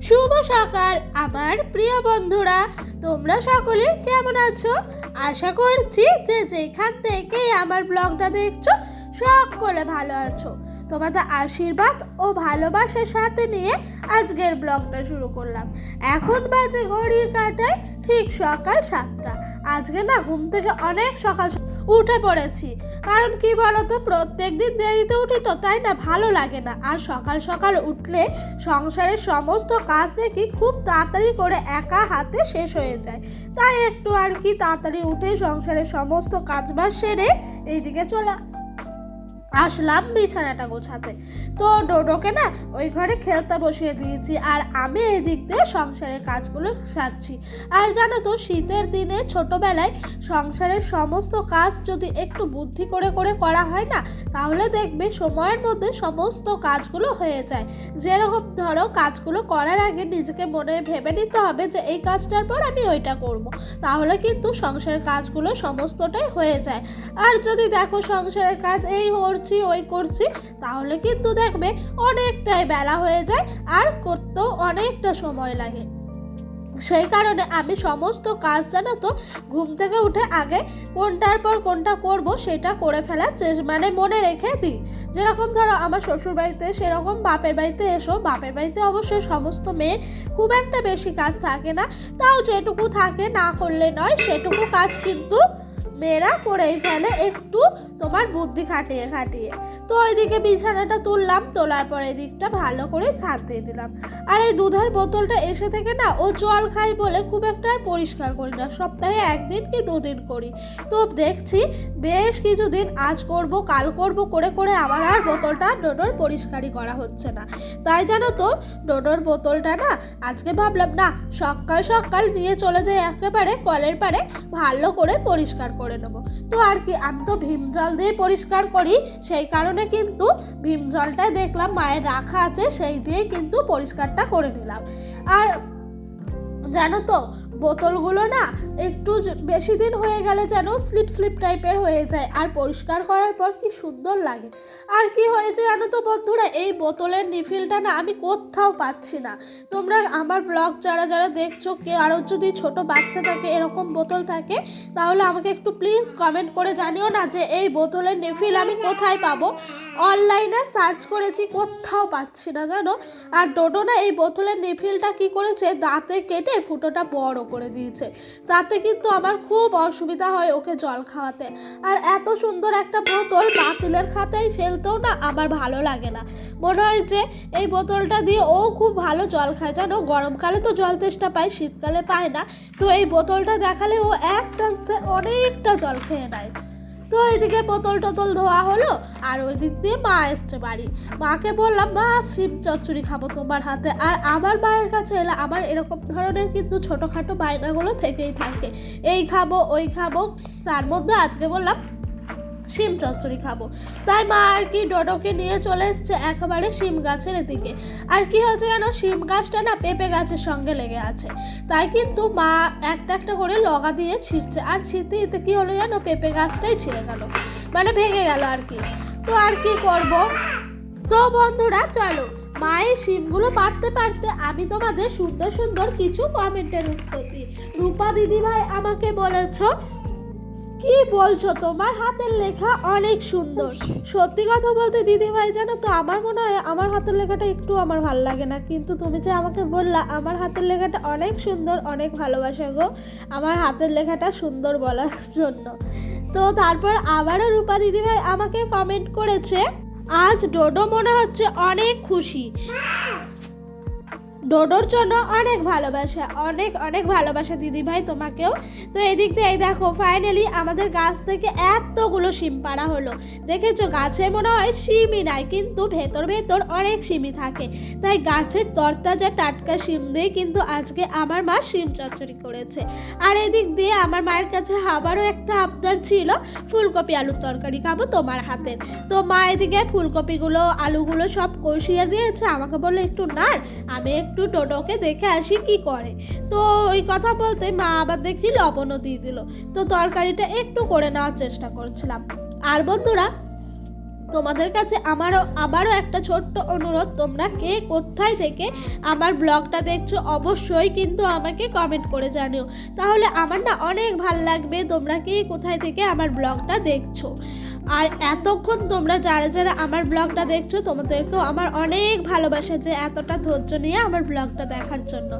শুভ সকাল আমার প্রিয় বন্ধুরা, তোমরা সকলে কেমন আছো? আশা করছি যে যেখান থেকে আমার ব্লগটা দেখছো সকলে ভালো আছো। তোমাদের আশীর্বাদ ও ভালোবাসার সাথে নিয়ে আজকের ব্লগটা শুরু করলাম। এখন বাজে ঘড়ির কাঁটায় ঠিক সকাল 7টা। আজকে না ঘুম থেকে অনেক সকাল উঠে পড়েছি, কারণ কি বলতো, প্রত্যেক দিন দেরিতে উঠি তো, তাই না ভালো লাগে না। আর সকাল সকাল উঠলে সংসারের সমস্ত কাজ দেখি খুব তাড়াতাড়ি করে একা হাতে শেষ হয়ে যায়। তাই একটু আর কি তাড়াতাড়ি উঠে সংসারের সমস্ত কাজবাজ সেরে এইদিকে চলে আসলাম বিছানাটা গোছাতে। তো ডোডোকে না ওই ঘরে খেলতে বসিয়ে দিয়েছি, আর আমি এই দিক দিয়ে সংসারের কাজগুলো সারছি। আর জানো তো, শীতের দিনে ছোটবেলায় সংসারের সমস্ত কাজ যদি একটু বুদ্ধি করে করে করা হয় না, তাহলে দেখবে সময়ের মধ্যে সমস্ত কাজগুলো হয়ে যায়। যেরকম ধরো, কাজগুলো করার আগে নিজেকে মনে ভেবে নিতে হবে যে এই কাজটার পর আমি ওইটা করব, তাহলে কিন্তু সংসারের কাজগুলো সমস্তটাই হয়ে যায়। আর যদি দেখো সংসারের কাজ এই ওই করছি, তাহলে কিন্তু দেখবে অনেকটাই বেলা হয়ে যায় আর করতেও অনেকটা সময় লাগে। সেই কারণে আমি সমস্ত কাজ জানো তো ঘুম থেকে উঠে আগে কোনটার পর কোনটা করব সেটা করে ফেলার মানে মনে রেখে দিই। যেরকম ধরো আমার শ্বশুর বাড়িতে, সেরকম বাপের বাড়িতে এসো, বাপের বাড়িতে অবশ্যই সমস্ত মেয়ে খুব একটা বেশি কাজ থাকে না, তাও যেটুকু থাকে না করলে নয়, সেটুকু কাজ কিন্তু মেয়েরা করেই ফেলে, একটু তোমার বুদ্ধি খাটিয়ে খাটিয়ে। তো ওইদিকে বিছানাটা তুললাম, তোলার পর এই দিকটা ভালো করে ঝাঁট দিয়ে দিলাম। আর এই দুধের বোতলটা এসে থেকে না ও জল খাই বলে খুব একটা আর পরিষ্কার করি না, সপ্তাহে 1 দিন কি 2 দিন করি। তো দেখছি বেশ কিছুদিন আজ করব কাল করব করে করে আমার আর বোতলটা ডোডোর পরিষ্কারই করা হচ্ছে না। তাই জানো তো, ডোডোর বোতলটা না আজকে ভাবলাম না সকাল সকাল নিয়ে চলে যাই একেবারে কলের পাড়ে, ভালো করে পরিষ্কার করে নেবো। তো আর কি, আমি তো ভীম জল দিয়ে পরিষ্কার করি, সেই কারণে কিন্তু ভীম জলটা দেখলাম মায়ের রাখা আছে, সেই দিয়ে কিন্তু পরিষ্কারটা করে নিলাম। আর জানো তো, বোতলগুলো না একটু বেশি দিন হয়ে গেলে যেন স্লিপ টাইপের হয়ে যায়, আর পরিষ্কার করার পর কি সুন্দর লাগে। আর কি হয়েছে জানো তো বন্ধুরা, এই বোতলের রিফিলটা না আমি কোথাও পাচ্ছি না। তোমরা আমার ব্লগ যারা যারা দেখছো, কে আরও যদি ছোট বাচ্চা থাকে, এরকম বোতল থাকে, তাহলে আমাকে একটু প্লিজ কমেন্ট করে জানিও না যে এই বোতলের রিফিল আমি কোথায় পাবো। অনলাইনে সার্চ করেছি, কোথাও পাচ্ছি না জানো। আর ডোডো না এই বোতলের রিফিলটা কি করেছে, দাঁতে কেটে ফুটোটা বড় করে দিয়েছে, তাতে কিন্তু আমার খুব অসুবিধা হয় ওকে জল খাওয়াতে। আর এত সুন্দর একটা বোতল বাতিলের খাতায় ফেলতেও না আমার ভালো লাগে না, মনে হয় যে এই বোতলটা দিয়ে ও খুব ভালো জল খায় জানো। গরমকালে তো জল তেষ্টা পায়, শীতকালে পায় না, তো এই বোতলটা দেখালে ও এক চান্সে অনেকটা জল খেয়ে নেয়। তো এইদিকে বোতল টোতল ধোয়া হলো, আর ওই দিক দিয়ে মা এসছে বাড়ি। মাকে বললাম, মা শিম চচ্চড়ি খাবো তোমার হাতে। আর আমার মায়ের কাছে এলে আমার এরকম ধরনের কিন্তু ছোটোখাটো বায়নাগুলো থেকেই থাকে, এই খাবো ওই খাবো। তার মধ্যে আজকে বললাম শিম চচ্চড়ি খাবো, তাই মা আর কি ডোডোকে নিয়ে চলে এসছে একেবারে শিম গাছের এদিকে। আর কি হয়েছে জানো, শিম গাছটা না পেঁপে গাছের সঙ্গে লেগে আছে, তাই কিন্তু মা একটা একটা করে লগা দিয়ে ছিঁড়ছে। আর ছিঁড়তে এতে কি হলো জানো, পেঁপে গাছটাই ছিঁড়ে গেল, মানে ভেঙে গেল আর কি। তো আর কি করব। তো বন্ধুরা চলো, মায়ের শিমগুলো পারতে পারতে আমি তোমাদের সুন্দর সুন্দর কিছু কমেন্টের উত্তর দিই। রূপা দিদিভাই আমাকে বলেছ, কি বলছো, তোমার হাতের লেখা অনেক সুন্দর। সত্যি কথা বলতে দিদিভাই জানো তো, আমার মনে হয় আমার হাতের লেখাটা একটু আমার ভালো লাগে না, কিন্তু তুমি যে আমাকে বললা আমার হাতের লেখাটা অনেক সুন্দর, অনেক ভালোবাসা গো আমার হাতের লেখাটা সুন্দর বলার জন্য। তো তারপর আবারও রূপা দিদিভাই আমাকে কমেন্ট করেছে, আজ ডোডো মনে হচ্ছে অনেক খুশি, ডোডোর জন্য অনেক ভালোবাসা, অনেক অনেক ভালোবাসা দিদিভাই তোমাকেও। তো এদিক দিয়ে এই দেখো, ফাইনালি আমাদের গাছ থেকে এতগুলো শিম পাড়া হলো। দেখেছো, গাছে মনে হয় শিমই নাই, কিন্তু ভেতর ভেতর অনেক শিমই থাকে, তাই গাছের তরতাজা টাটকা শিম দিয়ে কিন্তু আজকে আমার মা শিম চচ্চড়ি করেছে। আর এদিক দিয়ে আমার মায়ের কাছে আবারও একটা আবদার ছিল, ফুলকপি আলুর তরকারি খাবো তোমার হাতের। তো মা এদিকে ফুলকপিগুলো আলুগুলো সব কষিয়ে দিয়েছে, আমাকে বললো একটু নাড়, আমি একটু ডোডোকে দেখে আসি কি করে। তো ওই কথা বলতে মা আবার দেখছি লবণও দিয়ে দিল। তো তরকারিটা একটু করে নেওয়ার চেষ্টা করছিলাম। আর বন্ধুরা তোমাদের কাছে আবারও একটা ছোট্ট অনুরোধ, তোমরা কে কোথায় থেকে আমার ব্লগটা দেখছো অবশ্যই কিন্তু আমাকে কমেন্ট করে জানিও, তাহলে আমার না অনেক ভাল লাগবে তোমরা কে কোথায় থেকে আমার ব্লগটা দেখছো। আর এতক্ষণ তোমরা যারা যারা আমার ব্লগটা দেখছো তোমাদেরকেও আমার অনেক ভালোবাসা যে এতটা ধৈর্য নিয়ে আমার ব্লগটা দেখার জন্য।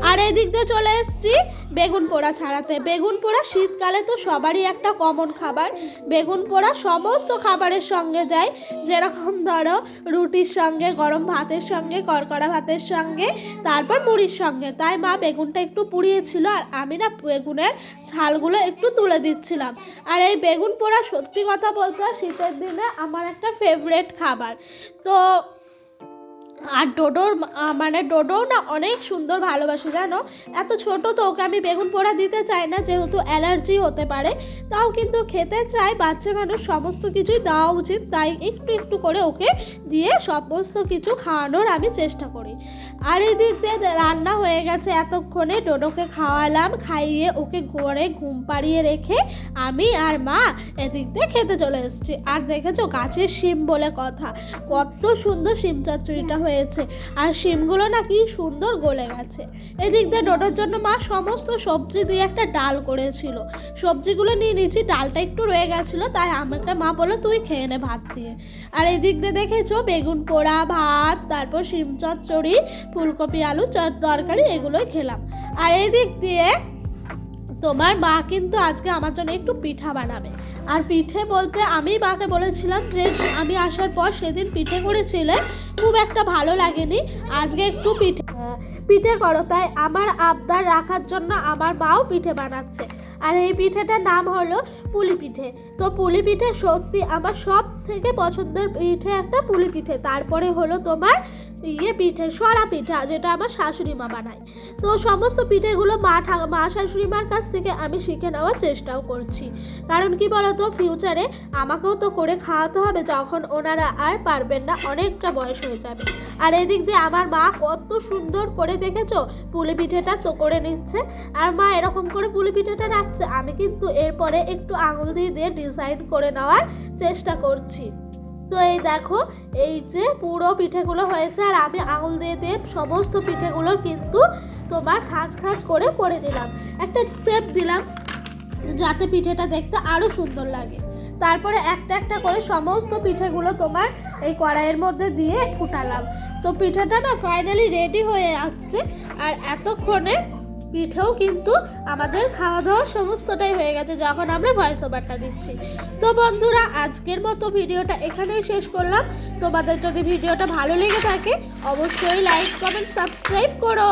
আর এদিক দিয়ে চলে এসেছি বেগুন পোড়া ছাড়াতে। বেগুন পোড়া শীতকালে তো সবারই একটা কমন খাবার। বেগুন পোড়া সমস্ত খাবারের সঙ্গে যায়, যেরকম ধরো রুটির সঙ্গে, গরম ভাতের সঙ্গে, কড়কড়া ভাতের সঙ্গে, তারপর মুড়ির সঙ্গে। তাই মা বেগুনটা একটু পুড়িয়েছিল আর আমি না বেগুনের ছালগুলো একটু তুলে দিচ্ছিলাম। আর এই বেগুন পোড়া সত্যি কথা বলতে শীতের দিনে আমার একটা ফেভারিট খাবার। তো আর ডোডো না অনেক সুন্দর ভালোবাসে জানো। এত ছোট তো ওকে আমি বেগুন পোড়া দিতে চাই না, যেহেতু অ্যালার্জি হতে পারে, তাও কিন্তু খেতে চাই। বাচ্চা মানুষ সমস্ত কিছুই দেওয়া উচিত, তাই একটু একটু করে ওকে দিয়ে সমস্ত কিছু খাওয়ানোর আমি চেষ্টা করি। আর এদিক দিয়ে রান্না হয়ে গেছে এতক্ষণে, ডোডোকে খাওয়ালাম, খাইয়ে ওকে ঘরে ঘুম পাড়িয়ে রেখে আমি আর মা এদিক দিয়ে খেতে চলে এসেছি। আর দেখেছো গাছের শিম বলে কথা, কত সুন্দর শিম চচ্চড়িটা হয়েছে, আর শিমগুলো না কি সুন্দর গলে গেছে। এদিক দিয়ে ডোডোর জন্য মা সমস্ত সবজি দিয়ে একটা ডাল করেছিল, সবজিগুলো নিয়ে নিয়েছি, ডালটা একটু রয়ে গেছিলো, তাই আমাকে মা বললো তুই খেয়ে নে ভাত দিয়ে। আর এদিক দিয়ে দেখেছো বেগুন পোড়া, ভাত, তারপর শিম চচ্চড়ি, ফুলকপি আলু তরকারি, এগুলোই খেলাম। আর এদিক দিয়ে তোমার মা কিন্তু আজকে আমার জন্য একটু পিঠা বানাবে। আর পিঠে বলতে আমি মাকে বলেছিলাম যে আমি আসার পর সেদিন পিঠে করেছিলে, খুব একটা ভালো লাগেনি, আজকে একটু পিঠে করো। তাই আমার আবদার রাখার জন্য আমার মাও পিঠে বানাচ্ছে। আর এই পিঠেটার নাম হলো পুলি পিঠে। তো পুলি পিঠে সত্যি আমার সব থেকে পছন্দের পিঠে একটা পুলি পিঠে। তারপরে হলো তোমার পিঠে সরা পিঠা, যেটা আমার শাশুড়ি মা বানায়। তো সমস্ত পিঠেগুলো মা শাশুড়ি মার কাছ থেকে আমি শিখে নেওয়ার চেষ্টাও করছি, কারণ কি বলতো ফিউচারে আমাকেও তো করে খাওয়াতে হবে, যখন ওনারা আর পারবেন না, অনেকটা বয়স হয়ে যাবে। আর এদিক দিয়ে আমার মা কত সুন্দর করে দেখেছো পুলি পিঠেটা তো করে নিচ্ছে। আর মা এরকম করে পুলি পিঠেটা রাখছে, আমি কিন্তু এরপরে একটু আঙুল দিয়ে ডিজাইন করে নেওয়ার চেষ্টা করছি। তো এই দেখো এই যে পুরো পিঠেগুলো হয়েছে, আর আমি আঙুল দিয়ে সমস্ত পিঠেগুলোর কিন্তু তোমার খাঁজ করে নিলাম, একটা শেপ দিলাম যাতে পিঠেটা দেখতে আরও সুন্দর লাগে। তারপরে একটা একটা করে সমস্ত পিঠেগুলো তোমার এই কড়াইয়ের মধ্যে দিয়ে ফুটালাম। তো পিঠেটা না ফাইনালি রেডি হয়ে আসছে। আর এতক্ষণে পিঠেও কিন্তু আমাদের খাওয়া দাওয়া সমস্তটাই হয়ে গেছে যখন আমরা ভয়েস ওভারটা দিচ্ছি। তো বন্ধুরা আজকের মতো ভিডিওটা এখানেই শেষ করলাম। তোমাদের যদি ভিডিওটা ভালো লেগে থাকে অবশ্যই লাইক, কমেন্ট, সাবস্ক্রাইব করো।